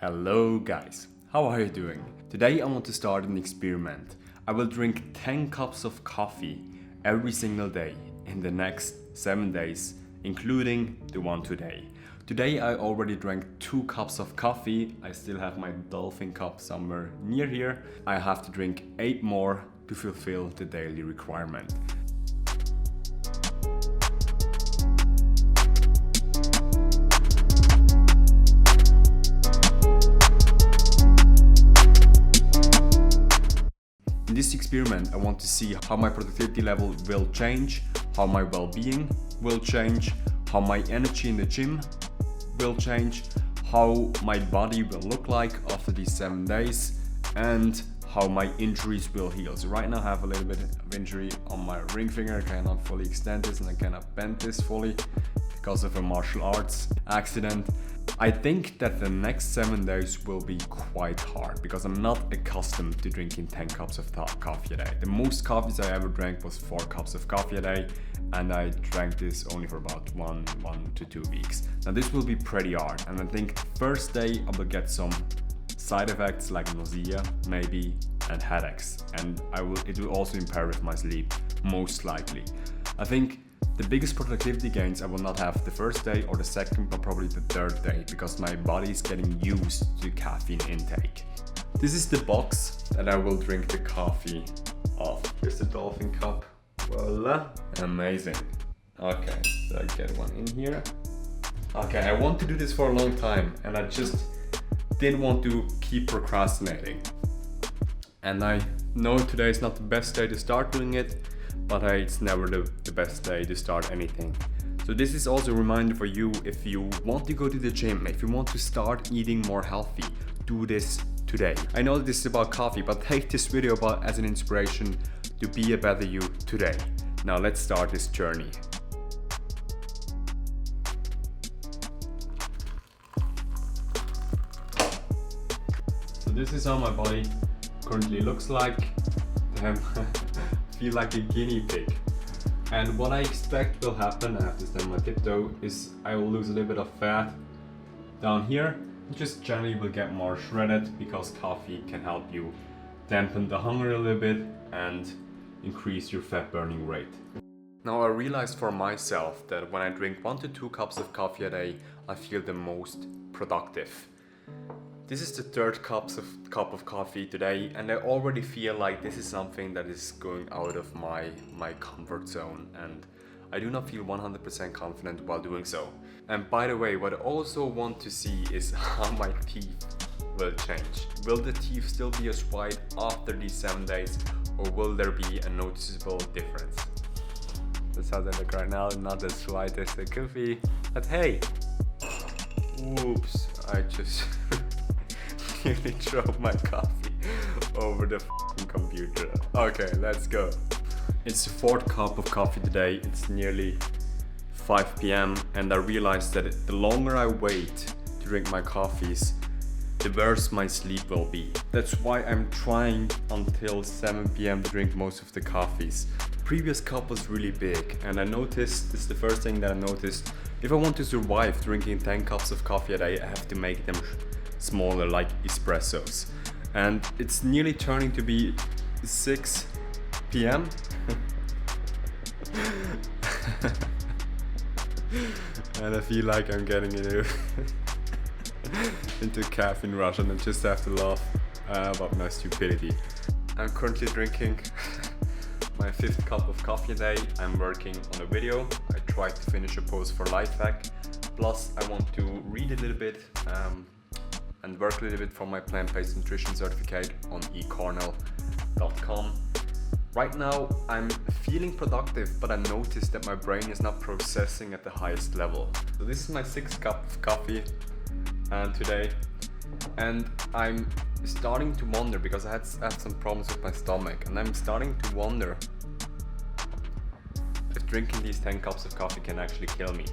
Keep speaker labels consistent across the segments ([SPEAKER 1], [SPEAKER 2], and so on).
[SPEAKER 1] Hello guys, how are you doing? Today I want to start an experiment. I will drink 10 cups of coffee every single day in the next 7 days, including the one today. Today I already drank 2 cups of coffee. I still have my dolphin cup somewhere near here. I have to drink 8 more to fulfill the daily requirement. In this experiment, I want to see how my productivity level will change, how my well-being will change, how my energy in the gym will change, how my body will look like after these 7 days, and how my injuries will heal. So right now I have a little bit of injury on my ring finger. I cannot fully extend this and I cannot bend this fully because of a martial arts accident. I think that the next 7 days will be quite hard because I'm not accustomed to drinking 10 cups of coffee a day. The most coffees I ever drank was 4 cups of coffee a day, and I drank this only for about one to 2 weeks. Now this will be pretty hard, and I think first day I will get some side effects like nausea maybe and headaches, and it will also impair with my sleep most likely. I think the biggest productivity gains I will not have the first day or the second, but probably the third day, because my body is getting used to caffeine intake. This is the box that I will drink the coffee of. Here's the dolphin cup. Voila, amazing. Okay, so I get one in here. Okay, I want to do this for a long time and I just didn't want to keep procrastinating. And I know today is not the best day to start doing it, but it's never the best day to start anything. So this is also a reminder for you, if you want to go to the gym, if you want to start eating more healthy, do this today. I know this is about coffee, but take this video as an inspiration to be a better you today. Now let's start this journey. So this is how my body currently looks like. Feel like a guinea pig. And what I expect will happen, I have to stand on my tiptoe, is I will lose a little bit of fat down here. Just generally will get more shredded because coffee can help you dampen the hunger a little bit and increase your fat burning rate. Now I realized for myself that when I drink 1 to 2 cups of coffee a day, I feel the most productive. This is the third cup of coffee today, and I already feel like this is something that is going out of my comfort zone, and I do not feel 100% confident while doing so. And by the way, what I also want to see is how my teeth will change. Will the teeth still be as white after these 7 days, or will there be a noticeable difference? That's how they look right now, not as white as they could be, but hey! Whoops, I just nearly drove my coffee over the computer. Okay, let's go. It's the 4th cup of coffee today. It's nearly 5 p.m. and I realized that the longer I wait to drink my coffees, the worse my sleep will be. That's why I'm trying until 7 p.m. to drink most of the coffees. The previous cup was really big, and I noticed, this is the first thing that I noticed, if I want to survive drinking 10 cups of coffee a day, I have to make them smaller, like espressos. And it's nearly turning to be 6 p.m. and I feel like I'm getting into caffeine rush, and I just have to laugh about my stupidity. I'm currently drinking my 5th cup of coffee a day. I'm working on a video. I tried to finish a post for Lifehack. Plus I want to read a little bit and work a little bit for my plant-based nutrition certificate on ecornell.com. Right now I'm feeling productive, but I noticed that my brain is not processing at the highest level. So this is my 6th cup of coffee today, and I'm starting to wonder, because I had some problems with my stomach, and I'm starting to wonder if drinking these 10 cups of coffee can actually kill me.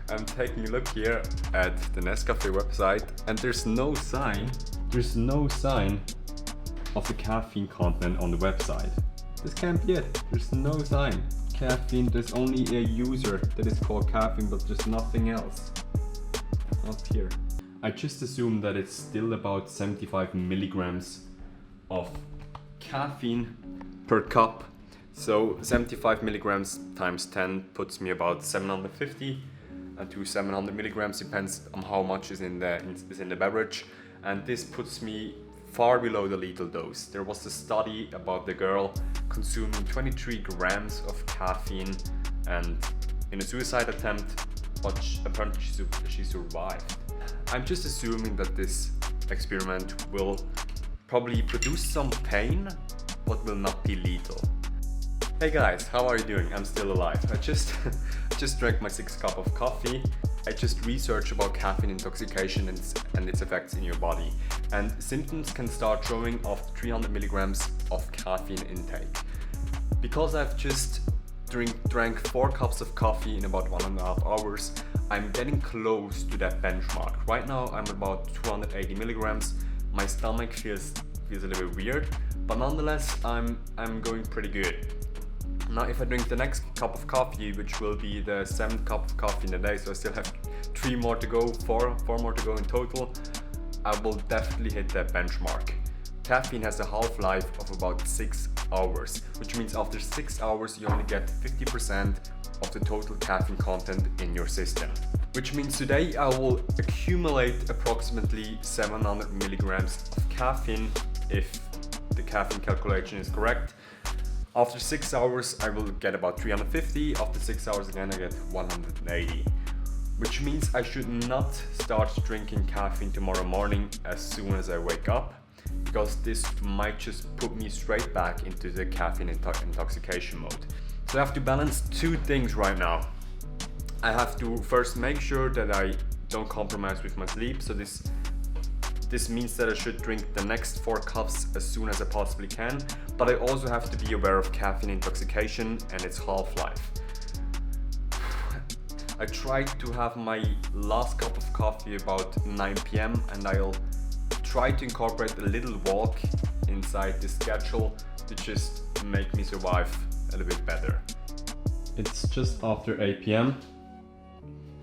[SPEAKER 1] I'm taking a look here at the Nescafe website, and there's no sign of the caffeine content on the website. This can't be it. There's no sign. Caffeine, there's only a user that is called caffeine, but there's nothing else up here. I just assume that it's still about 75 milligrams of caffeine per cup. So 75 milligrams times 10 puts me about 750 to 700 milligrams, depends on how much is in the beverage. And this puts me far below the lethal dose. There was a study about the girl consuming 23 grams of caffeine and in a suicide attempt, but apparently she survived. I'm just assuming that this experiment will probably produce some pain, but will not be lethal. Hey guys, how are you doing? I'm still alive. I just drank my 6th cup of coffee. I just researched about caffeine intoxication and its effects in your body. And symptoms can start showing after 300 milligrams of caffeine intake. Because I've just drank 4 cups of coffee in about 1.5 hours, I'm getting close to that benchmark. Right now I'm about 280 milligrams. My stomach feels a little bit weird, but nonetheless I'm going pretty good. Now if I drink the next cup of coffee, which will be the 7th cup of coffee in a day, so I still have 3 more to go, 4 more to go in total, I will definitely hit that benchmark. Caffeine has a half-life of about 6 hours, which means after 6 hours you only get 50% of the total caffeine content in your system. Which means today I will accumulate approximately 700 milligrams of caffeine if the caffeine calculation is correct. After 6 hours I will get about 350, after 6 hours again I get 180. Which means I should not start drinking caffeine tomorrow morning as soon as I wake up, because this might just put me straight back into the caffeine intoxication mode. So I have to balance 2 things right now. I have to first make sure that I don't compromise with my sleep, so this means that I should drink the next 4 cups as soon as I possibly can, but I also have to be aware of caffeine intoxication and its half-life. I tried to have my last cup of coffee about 9 p.m. and I'll try to incorporate a little walk inside the schedule to just make me survive a little bit better. It's just after 8 p.m.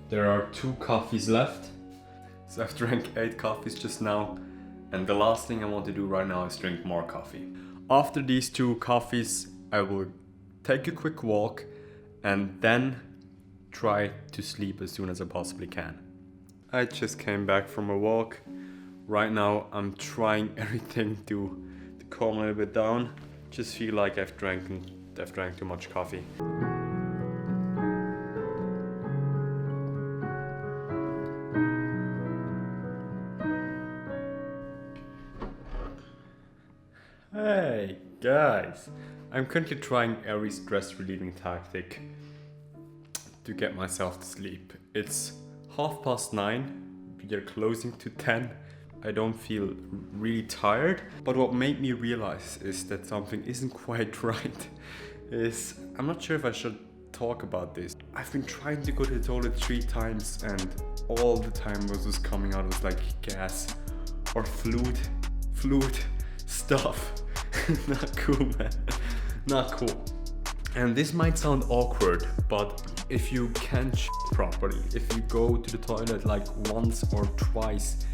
[SPEAKER 1] There are 2 coffees left. So I've drank 8 coffees just now, and the last thing I want to do right now is drink more coffee. After these 2 coffees, I will take a quick walk and then try to sleep as soon as I possibly can. I just came back from a walk. Right now I'm trying everything to calm a little bit down. Just feel like I've drank too much coffee. Hey guys, I'm currently trying every stress relieving tactic to get myself to sleep. It's 9:30, we are closing to 10. I don't feel really tired, but what made me realize is that something isn't quite right. I'm not sure if I should talk about this. I've been trying to go to the toilet 3 times and all the time was just coming out as like gas or fluid stuff. Not cool, man. Not cool. And this might sound awkward, but if you can't properly, if you go to the toilet like once or twice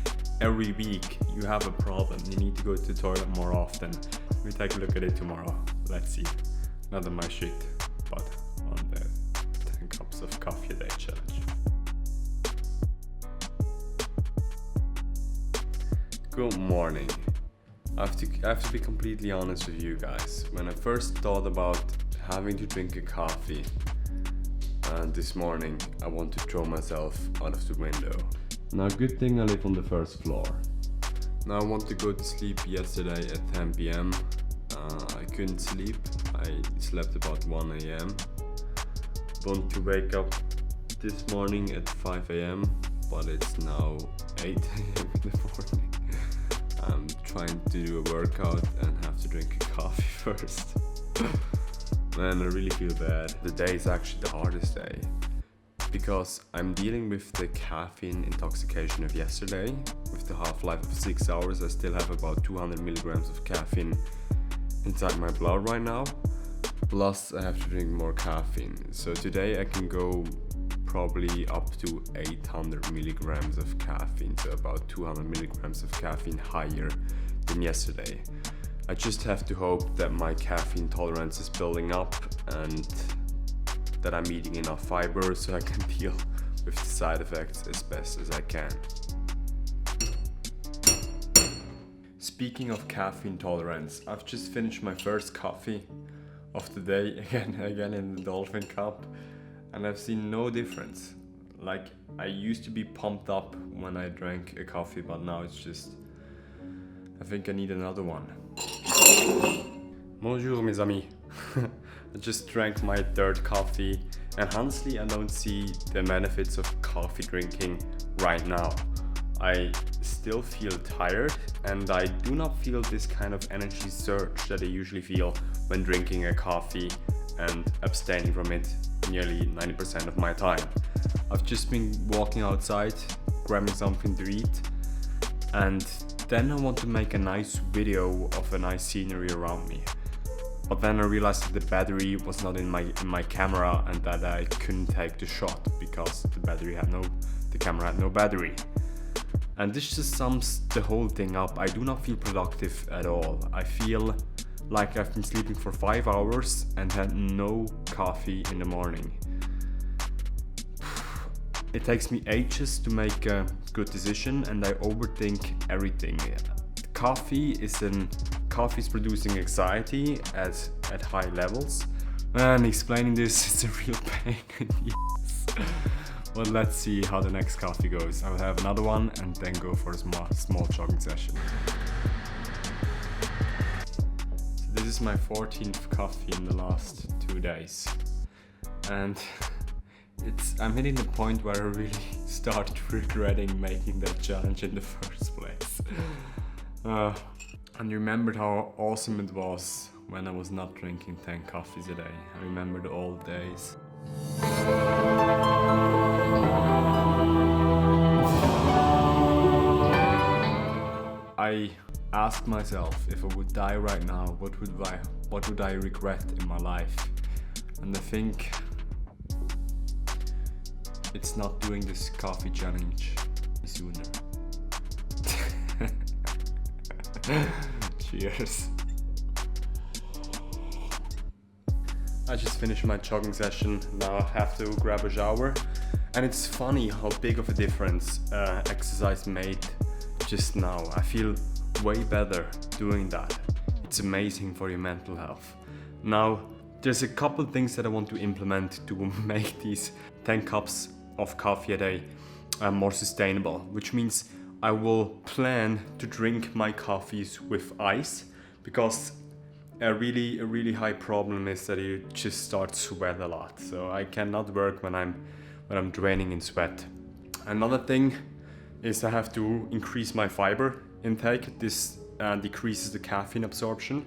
[SPEAKER 1] every week, you have a problem. You need to go to the toilet more often. We take a look at it tomorrow. Let's see. Not on my shit, but on the 10 cups of coffee a day challenge. Good morning. I have to be completely honest with you guys. When I first thought about having to drink a coffee this morning, I want to throw myself out of the window. Now, good thing I live on the 1st floor. Now I want to go to sleep yesterday at 10 p.m. I couldn't sleep. I slept about 1 a.m. Want to wake up this morning at 5 a.m. but it's now 8 a.m. in the morning. I'm trying to do a workout and have to drink a coffee first. Man, I really feel bad. The day is actually the hardest day because I'm dealing with the caffeine intoxication of yesterday. With the half-life of 6 hours, I still have about 200 milligrams of caffeine inside my blood right now. Plus, I have to drink more caffeine. So today I can go probably up to 800 milligrams of caffeine, so about 200 milligrams of caffeine higher than yesterday. I just have to hope that my caffeine tolerance is building up and that I'm eating enough fiber so I can deal with the side effects as best as I can. Speaking of caffeine tolerance, I've just finished my first coffee of the day, again in the Dolphin Cup, and I've seen no difference. Like, I used to be pumped up when I drank a coffee, but now it's just, I think I need another one. Bonjour mes amis. I just drank my third coffee, and honestly I don't see the benefits of coffee drinking right now. I still feel tired, and I do not feel this kind of energy surge that I usually feel when drinking a coffee and abstaining from it nearly 90% of my time. I've just been walking outside, grabbing something to eat, and then I want to make a nice video of a nice scenery around me. But then I realized that the battery was not in my camera and that I couldn't take the shot because the camera had no battery. And this just sums the whole thing up. I do not feel productive at all. I feel like I've been sleeping for 5 hours and had no coffee in the morning. It takes me ages to make a good decision, and I overthink everything. Coffee is producing anxiety at high levels, and explaining this is a real pain in the ass. Well, let's see how the next coffee goes. I'll have another one and then go for a small jogging session. So this is my 14th coffee in the last 2 days, and I'm hitting the point where I really start regretting making that challenge in the first place. And remembered how awesome it was when I was not drinking 10 coffees a day. I remember the old days. I asked myself, if I would die right now, what would I regret in my life? And I think it's not doing this coffee challenge sooner. Cheers. I just finished my jogging session. Now I have to grab a shower. And it's funny how big of a difference exercise made just now. I feel way better doing that. It's amazing for your mental health. Now, there's a couple things that I want to implement to make these 10 cups of coffee a day more sustainable, which means I will plan to drink my coffees with ice, because a really high problem is that you just start to sweat a lot. So I cannot work when I'm draining in sweat. Another thing is I have to increase my fiber intake. This decreases the caffeine absorption.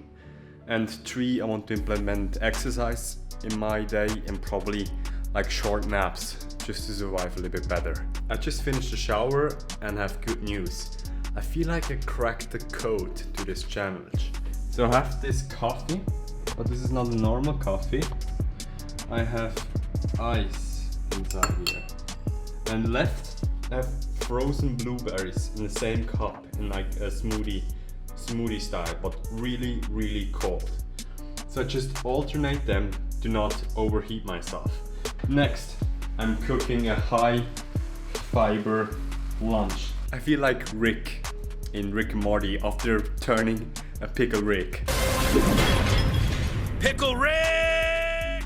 [SPEAKER 1] And 3, I want to implement exercise in my day and probably like short naps just to survive a little bit better. I just finished the shower and have good news. I feel like I cracked the code to this challenge. So I have this coffee, but this is not a normal coffee. I have ice inside here. And left, I have frozen blueberries in the same cup in like a smoothie style, but really cold. So I just alternate them to not overheat myself. Next, I'm cooking a high fiber lunch. I feel like Rick in Rick and Morty after turning a pickle Rick. Pickle Rick!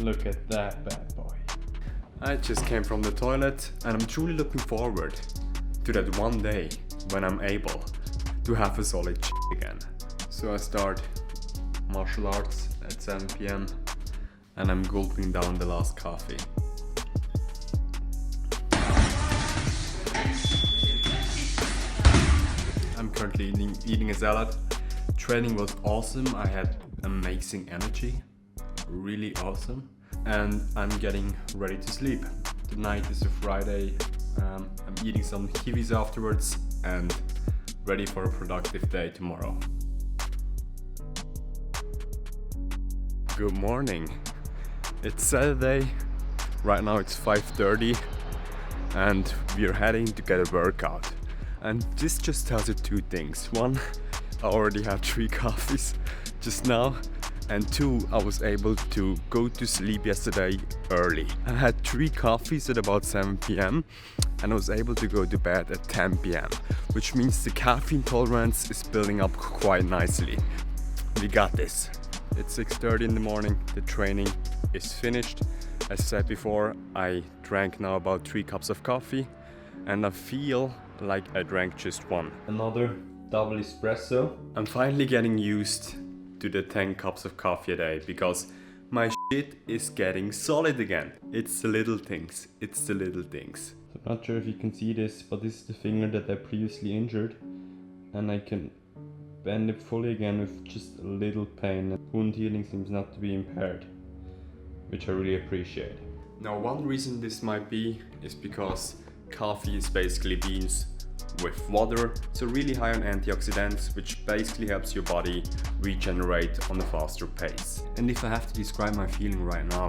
[SPEAKER 1] Look at that bad boy. I just came from the toilet and I'm truly looking forward to that one day when I'm able to have a solid again. So I start martial arts at 7 p.m. and I'm gulping down the last coffee. I'm currently eating a salad. Training was awesome. I had amazing energy, really awesome. And I'm getting ready to sleep. Tonight is a Friday. I'm eating some kiwis afterwards and ready for a productive day tomorrow. Good morning. It's Saturday Right now it's 5:30 and we're heading to get a workout. And this just tells you two things. One, I already had 3 coffees just now. And 2, I was able to go to sleep yesterday early. I had 3 coffees at about 7 p.m. and I was able to go to bed at 10 p.m. which means the caffeine tolerance is building up quite nicely. We got this. It's 6:30 in the morning, the training is finished. As said before, I drank now about 3 cups of coffee and I feel like I drank just 1. Another double espresso. I'm finally getting used to the 10 cups of coffee a day because my shit is getting solid again. It's the little things, it's the little things. I'm not sure if you can see this, but this is the finger that I previously injured and I can bend it fully again with just a little pain. Wound healing seems not to be impaired, which I really appreciate. Now, one reason this might be is because coffee is basically beans with water, so really high on antioxidants, which basically helps your body regenerate on a faster pace. And if I have to describe my feeling right now,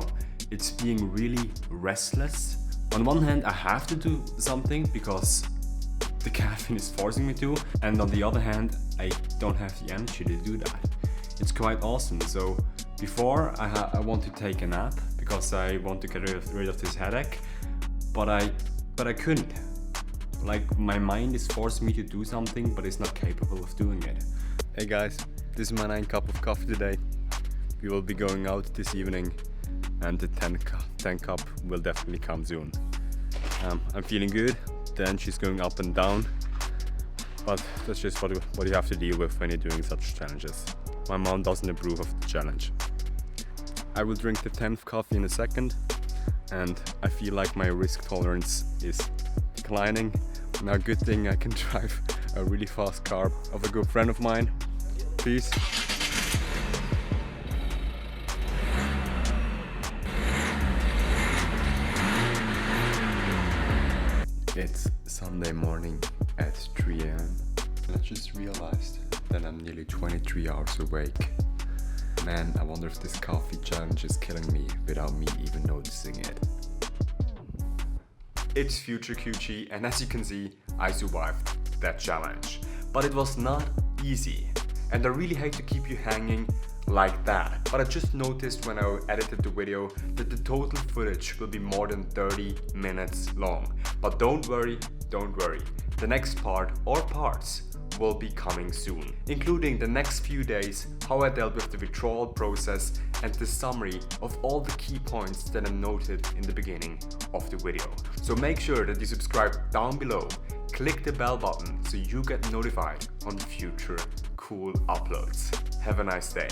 [SPEAKER 1] it's being really restless. On one hand, I have to do something because the caffeine is forcing me to, and on the other hand, I don't have the energy to do that. It's quite awesome. So before I want to take a nap because I want to get rid of this headache, but I couldn't. Like, my mind is forcing me to do something, but it's not capable of doing it. Hey guys, this is my 9 cup of coffee today. We will be going out this evening and the 10 cup will definitely come soon. I'm feeling good, the energy's going up and down, but that's just what you have to deal with when you're doing such challenges. My mom doesn't approve of the challenge. I will drink the 10th coffee in a second and I feel like my risk tolerance is declining. Now, good thing I can drive a really fast car of a good friend of mine. Peace. It's Sunday morning at 3 a.m. and I just realized that I'm nearly 23 hours awake. Man, I wonder if this coffee challenge is killing me without me even noticing it. It's Future QG, and as you can see, I survived that challenge. But it was not easy, and I really hate to keep you hanging like that. But I just noticed when I edited the video that the total footage will be more than 30 minutes long. But don't worry, the next part or parts will be coming soon, including the next few days, how I dealt with the withdrawal process and the summary of all the key points that I noted in the beginning of the video. So make sure that you subscribe down below, click the bell button so you get notified on future cool uploads. Have a nice day.